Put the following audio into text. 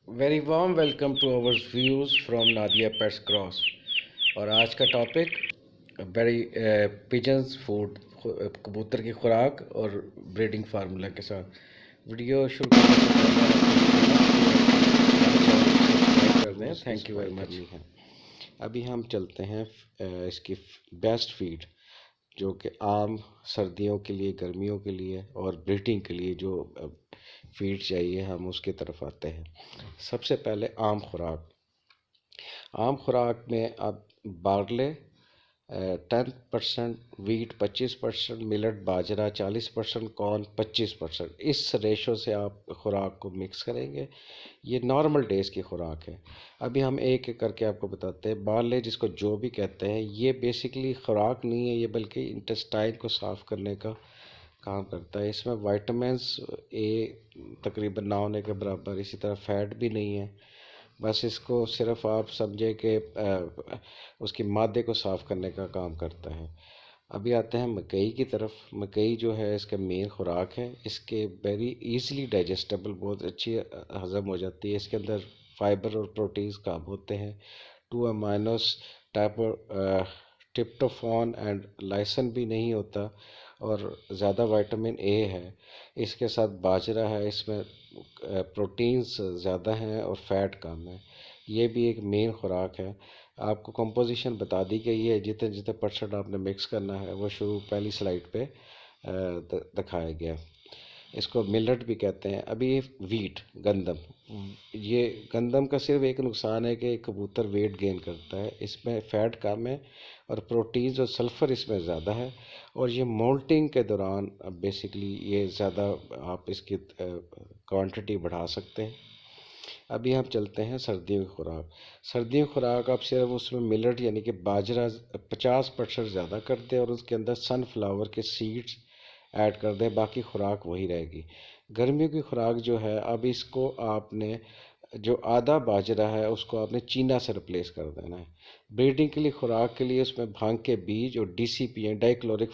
Very warm welcome to our views from Nadia Pets Cross. और आज का टॉपिक वेरी पिजन्स फूड, कबूतर की खुराक और ब्रीडिंग फार्मूला के साथ। वीडियो शुरू करने से पहले सब्सक्राइब कर दें। Thank you very much. अभी हम चलते हैं इसकी बेस्ट फीड, जो कि आम सर्दियों के लिए, गर्मियों के लिए और ब्रीडिंग के लिए जो फीड चाहिए, हम उसकी तरफ आते हैं। सबसे पहले आम खुराक। आम खुराक में आप बार्ले 10% वीट, 25% मिलेट बाजरा, 40% कॉर्न, 25%, इस रेशो से आप खुराक को मिक्स करेंगे। ये नॉर्मल डेज की खुराक है। अभी हम एक एक करके आपको बताते हैं। बार्ले, जिसको जो भी कहते हैं, ये बेसिकली खुराक नहीं है, ये बल्कि इंटेस्टाइन को साफ़ करने का काम करता है। इसमें वाइटामिन्स ए तकरीबन ना होने के बराबर, इसी तरह फैट भी नहीं है। बस इसको सिर्फ आप समझे कि उसकी मादे को साफ़ करने का काम करता है। अभी आते हैं मकई की तरफ। मकई जो है इसका मेन खुराक है। इसके वेरी इजीली डाइजेस्टेबल, बहुत अच्छी हज़म हो जाती है। इसके अंदर फाइबर और प्रोटीन्स काम होते हैं। 2 अमाइनोस टाइप ट्रिप्टोफान एंड लाइसन भी नहीं होता, और ज़्यादा विटामिन ए है। इसके साथ बाजरा है, इसमें प्रोटीन्स ज़्यादा हैं और फैट कम है। ये भी एक मेन खुराक है। आपको कंपोजिशन बता दी गई है, जितने जितने परसेंट आपने मिक्स करना है वो शुरू पहली स्लाइड पे दिखाया गया। इसको मिलेट भी कहते हैं। अभी वीट, गंदम, ये गंदम का सिर्फ एक नुकसान है कि कबूतर वेट गेन करता है। इसमें फ़ैट कम है और प्रोटीन्स और सल्फ़र इसमें ज़्यादा है, और ये मोल्टिंग के दौरान बेसिकली ये ज़्यादा आप इसकी क्वांटिटी बढ़ा सकते हैं। अभी हम चलते हैं सर्दियों की खुराक। सर्दियों की खुराक आप सिर्फ उसमें मिलेट यानी कि बाजरा 50% ज़्यादा कर दें और उसके अंदर सनफ्लावर के सीड्स ऐड कर दें, बाकी खुराक वही रहेगी। गर्मियों की खुराक जो है, अब इसको आपने जो आधा बाजरा है उसको आपने चीना से रिप्लेस कर देना है। ब्रीडिंग के लिए खुराक के लिए उसमें भांग के बीज और DCP हैं, डाइक्लोरिक